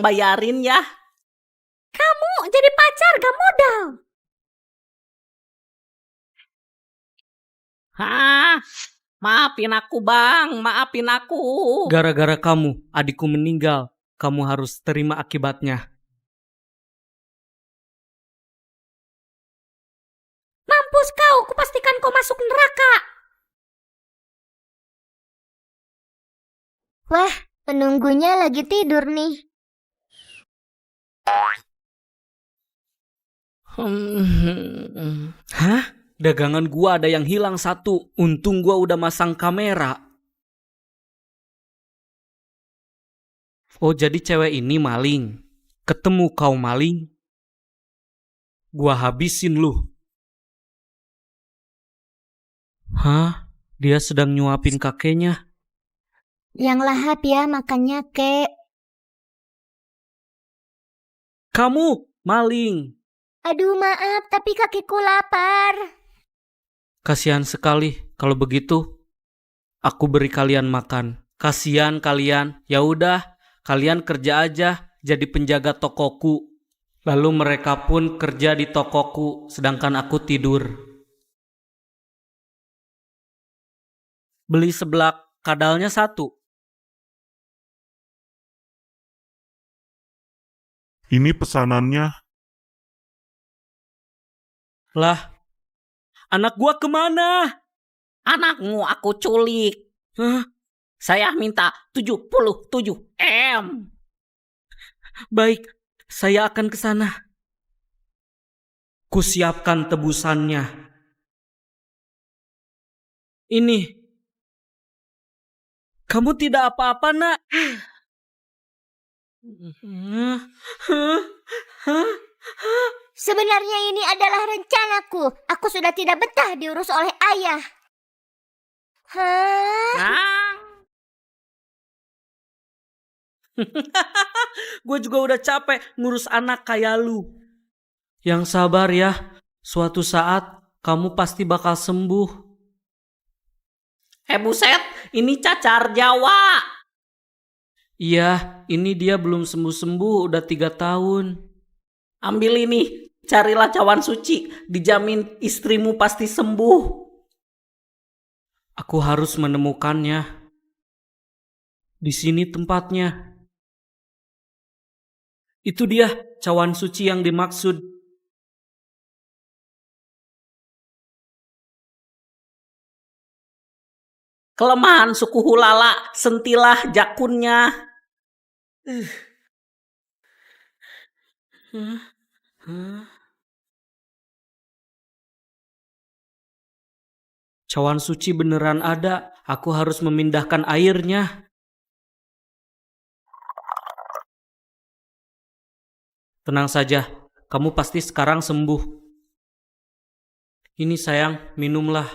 bayarin ya. Kamu jadi pacar gak modal. Hah? Maafin aku bang, maafin aku. Gara-gara kamu, adikku meninggal. Kamu harus terima akibatnya. Mampus kau, kupastikan kau masuk neraka. Wah, penunggunya lagi tidur nih. Hah? Dagangan gua ada yang hilang satu. Untung gua udah masang kamera. Oh, jadi cewek ini maling. Ketemu kau maling, gua habisin lu. Hah? Dia sedang nyuapin kakeknya. Yang lahap ya makannya, Kek. Kamu maling. Aduh, maaf, tapi kakekku lapar. Kasihan sekali. Kalau begitu, aku beri kalian makan. Kasihan kalian. Ya udah, kalian kerja aja jadi penjaga tokoku. Lalu mereka pun kerja di tokoku, sedangkan aku tidur. Beli seblak kadalnya 1. Ini pesanannya. Lah, anak gua kemana? Anakmu aku culik. Hah? Saya minta 77 M. Baik, saya akan ke sana. Kusiapkan tebusannya. Ini. Kamu tidak apa-apa, Nak? Sebenarnya ini adalah rencanaku. Aku sudah tidak betah diurus oleh ayah. Hah? Nah, Gue juga udah capek ngurus anak kayak lu. Yang sabar ya. Suatu saat kamu pasti bakal sembuh. buset, ini cacar Jawa. Iya, ini dia belum sembuh-sembuh udah 3 tahun. Ambil ini, carilah cawan suci. Dijamin istrimu pasti sembuh. Aku harus menemukannya. Di sini tempatnya. Itu dia cawan suci yang dimaksud. Kelemahan suku Hulala, sentilah jakunnya. Cawan suci beneran ada. Aku harus memindahkan airnya. Tenang saja, kamu pasti sekarang sembuh. Ini sayang, minumlah.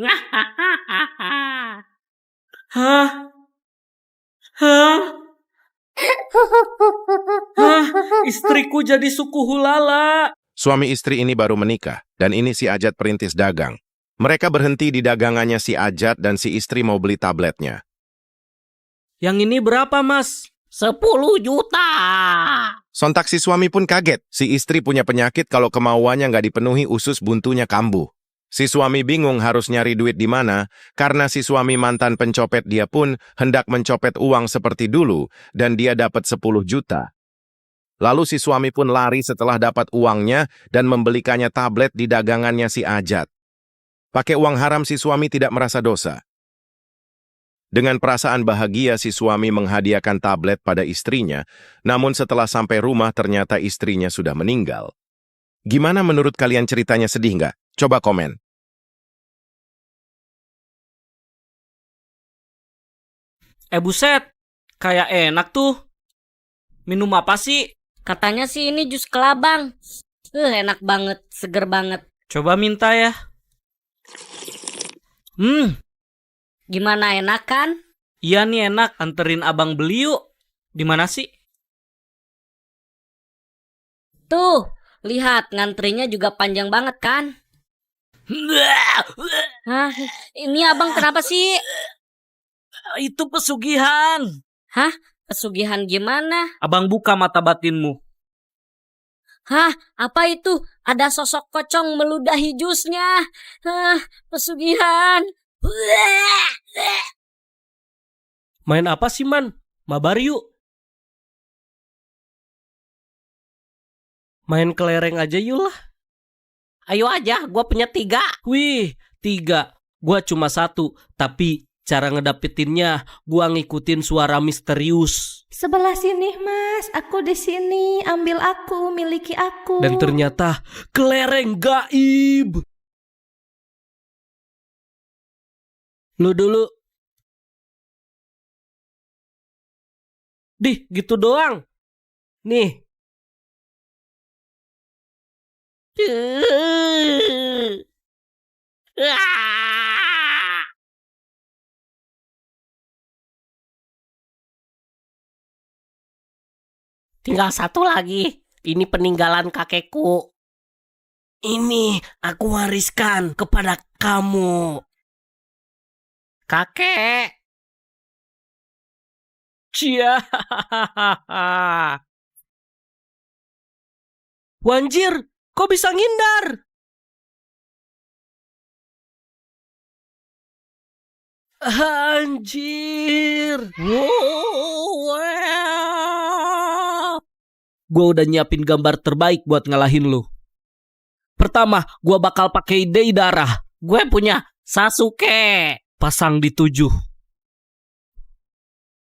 Hah? Hah? Hah? Istriku jadi suku Hulala. Suami istri ini baru menikah, dan ini si Ajat perintis dagang. Mereka berhenti di dagangannya si Ajat dan si istri mau beli tabletnya. Yang ini berapa, Mas? 10 juta. Sontak si suami pun kaget. Si istri punya penyakit kalau kemauannya nggak dipenuhi usus buntunya kambuh. Si suami bingung harus nyari duit di mana, karena si suami mantan pencopet dia pun hendak mencopet uang seperti dulu, dan dia dapat 10 juta. Lalu si suami pun lari setelah dapat uangnya dan membelikannya tablet di dagangannya si Ajat. Pakai uang haram si suami tidak merasa dosa. Dengan perasaan bahagia si suami menghadiahkan tablet pada istrinya, namun setelah sampai rumah ternyata istrinya sudah meninggal. Gimana menurut kalian ceritanya, sedih nggak? Coba komen. Buset, kayak enak tuh. Minum apa sih? Katanya sih ini jus kelabang. Enak banget, seger banget. Coba minta ya. Gimana, enak kan? Iya nih enak, anterin abang beli yuk. Di mana sih? Tuh, lihat ngantrinya juga panjang banget kan? Hah? Ini abang kenapa sih? Itu pesugihan. Pesugihan gimana? Abang buka mata batinmu. Hah? Apa itu? Ada sosok pocong meludahi jusnya. Pesugihan. Main apa sih, Man? Mabar yuk. Main kelereng aja yuk lah. Ayo aja, gue punya 3. Wih, 3. Gua cuma 1. Tapi cara ngedapetinnya, gua ngikutin suara misterius. Sebelah sini, Mas. Aku di sini. Ambil aku, miliki aku. Dan ternyata kelereng gaib. Lu dulu. Dih, gitu doang. Nih. Tinggal 1 lagi. Ini peninggalan kakekku. Ini aku wariskan kepada kamu. Kakek. Cia. Wanjir, kok bisa ngindar? Anjir. Gue udah nyiapin gambar terbaik buat ngalahin lu. Pertama, gue bakal pakai Deidara. Gue punya Sasuke. Pasang di 7.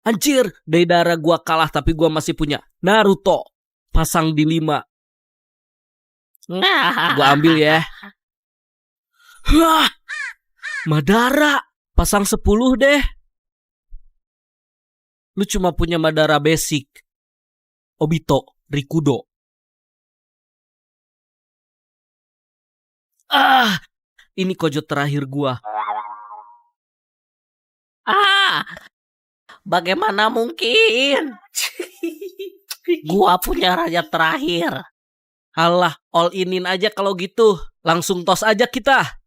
Anjir, Deidara gue kalah tapi gue masih punya Naruto. Pasang di 5. Gue ambil ya. Hah, Madara. Pasang 10 deh. Lu cuma punya Madara basic. Obito, Rikudo. Ini kojo terakhir gua. Bagaimana mungkin? Gua punya raja terakhir. Alah, all inin aja kalau gitu. Langsung tos aja kita.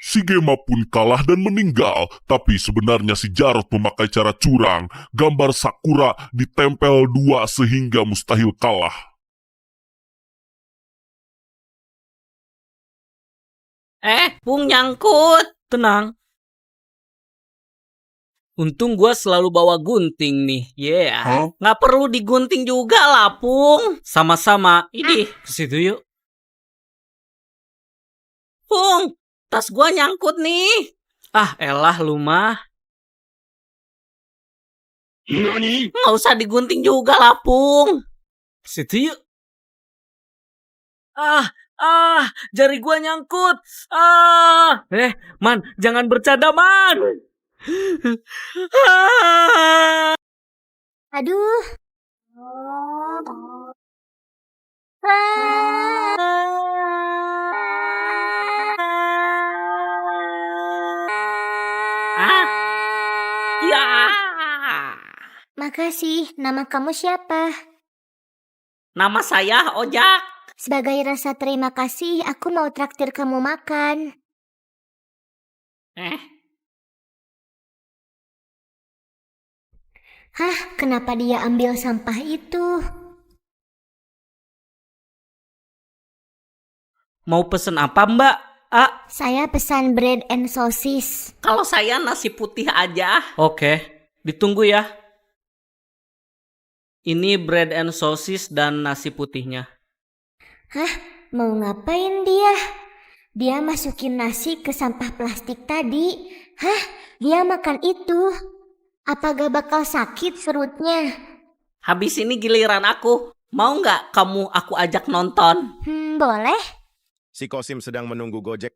Si Gema pun kalah dan meninggal, tapi sebenarnya si Jarot memakai cara curang. Gambar Sakura ditempel 2 sehingga mustahil kalah. Pung nyangkut. Tenang. Untung gua selalu bawa gunting nih. Yeah. Nggak perlu digunting juga lah, Pung. Sama-sama. Ini, Ke situ yuk. Pung. Tas gua nyangkut nih. Ah, elah lu mah. Nggak usah digunting juga lah, Pung. Situ yuk. Jari gua nyangkut. Man, jangan bercanda, Man. Aduh. Ya. Makasih, nama kamu siapa? Nama saya Ojak. Sebagai rasa terima kasih, aku mau traktir kamu makan. Hah, kenapa dia ambil sampah itu? Mau pesen apa, Mbak? Saya pesan bread and sosis. Kalau saya nasi putih aja. Oke, ditunggu ya. Ini bread and sosis dan nasi putihnya. Hah, mau ngapain dia? Dia masukin nasi ke sampah plastik tadi. Hah, dia makan itu. Apa gak bakal sakit perutnya? Habis ini giliran aku. Mau nggak kamu aku ajak nonton? Boleh. Si Kosim sedang menunggu Gojek.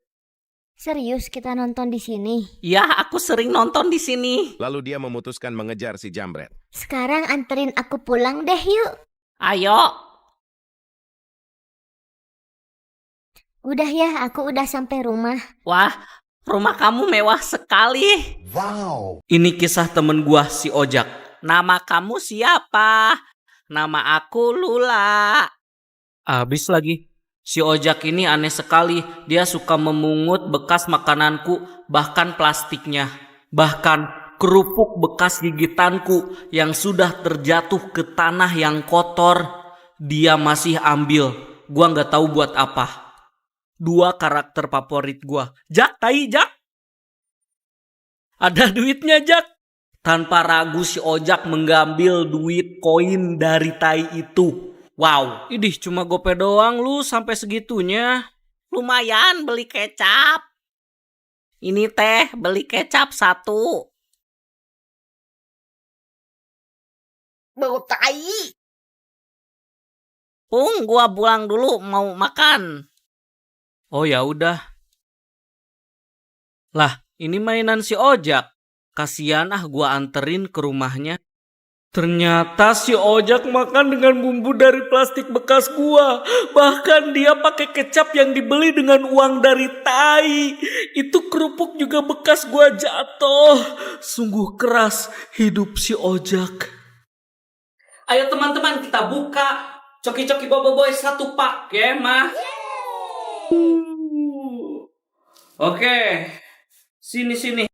Serius kita nonton di sini? Ya, aku sering nonton di sini. Lalu dia memutuskan mengejar si Jambret. Sekarang anterin aku pulang deh yuk. Ayo. Udah ya, aku udah sampai rumah. Wah, rumah kamu mewah sekali. Ini kisah temen gua si Ojak. Nama kamu siapa? Nama aku Lula. Abis lagi. Si ojak ini aneh sekali. Dia suka memungut bekas makananku, bahkan plastiknya. Bahkan kerupuk bekas gigitanku yang sudah terjatuh ke tanah yang kotor, dia masih ambil. Gua nggak tahu buat apa. 2 karakter favorit gua. Jak, tai Jak. Ada duitnya Jak. Tanpa ragu si ojak mengambil duit koin dari tai itu. Wow, idih cuma gope doang lu sampai segitunya. Lumayan beli kecap. Ini teh beli kecap 1. Bau tai. Pung, gua pulang dulu mau makan. Oh ya udah. Lah, ini mainan si ojak. Kasian gua anterin ke rumahnya. Ternyata si ojak makan dengan bumbu dari plastik bekas gua. Bahkan dia pakai kecap yang dibeli dengan uang dari tai. Itu kerupuk juga bekas gua jatuh. Sungguh keras hidup si ojak. Ayo teman-teman kita buka Coki-coki Boboiboy 1 pak ya mah. Oke. Sini.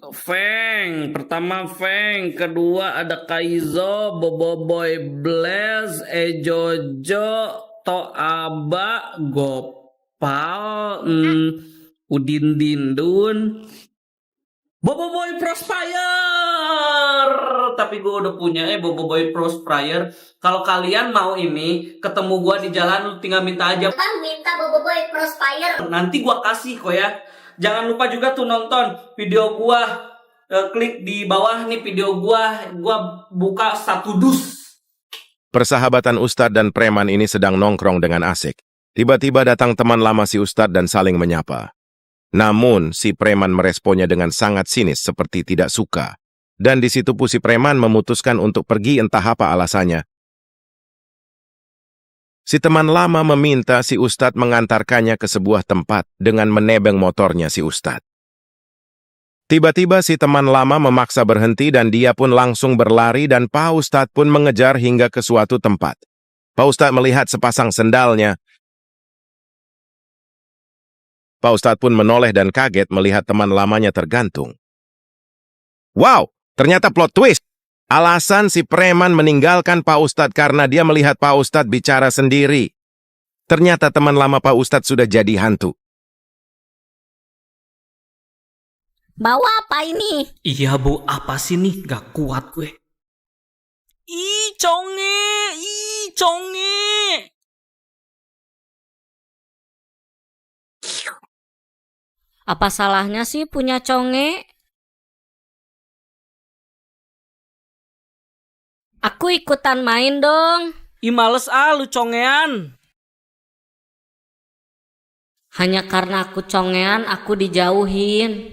Feng, pertama Feng, kedua ada Kaizo, Boboiboy Blaze, Ejojo, Toaba, Gopal, Udin Dindun, Boboiboy Prospire. Tapi gue udah punya Boboiboy Prospire. Kalau kalian mau ini, ketemu gue di jalan, lu tinggal minta aja. Bang, minta Boboiboy Prospire. Nanti gue kasih kok ya. Jangan lupa juga tuh nonton video gua, klik di bawah nih video gua buka 1 dus. Persahabatan Ustadz dan preman ini sedang nongkrong dengan asik. Tiba-tiba datang teman lama si Ustadz dan saling menyapa. Namun, si preman meresponnya dengan sangat sinis seperti tidak suka. Dan di situ pun si preman memutuskan untuk pergi entah apa alasannya. Si teman lama meminta si Ustadz mengantarkannya ke sebuah tempat dengan menebeng motornya si Ustadz. Tiba-tiba si teman lama memaksa berhenti dan dia pun langsung berlari dan Pak Ustadz pun mengejar hingga ke suatu tempat. Pak Ustadz melihat sepasang sendalnya. Pak Ustadz pun menoleh dan kaget melihat teman lamanya tergantung. Wow, ternyata plot twist. Alasan si preman meninggalkan Pak Ustadz karena dia melihat Pak Ustadz bicara sendiri. Ternyata teman lama Pak Ustadz sudah jadi hantu. Bawa apa ini? Iya bu, apa sih nih? Gak kuat gue. Ih, conge. Apa salahnya sih punya conge? Aku ikutan main dong. Ih, males lu congean. Hanya karena aku congean, aku dijauhin.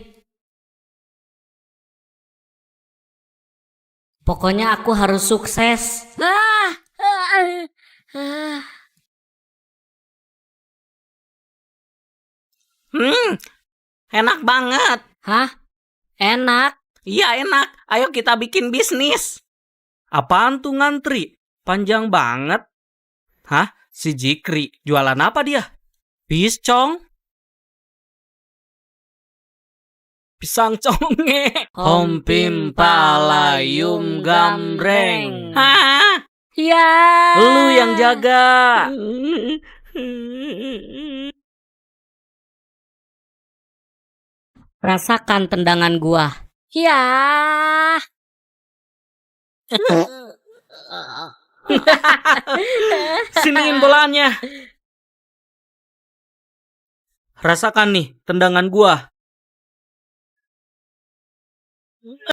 Pokoknya aku harus sukses. Enak banget. Hah? Enak? Iya enak. Ayo kita bikin bisnis. Apaan tuh ngantri? Panjang banget. Hah? Si Jikri. Jualan apa dia? Piscong? Pisang conge. Hompim palayum gambreng. Hah? Ya. Lu yang jaga. Rasakan tendangan gua. Ya. Siniin bolanya. Rasakan nih tendangan gua.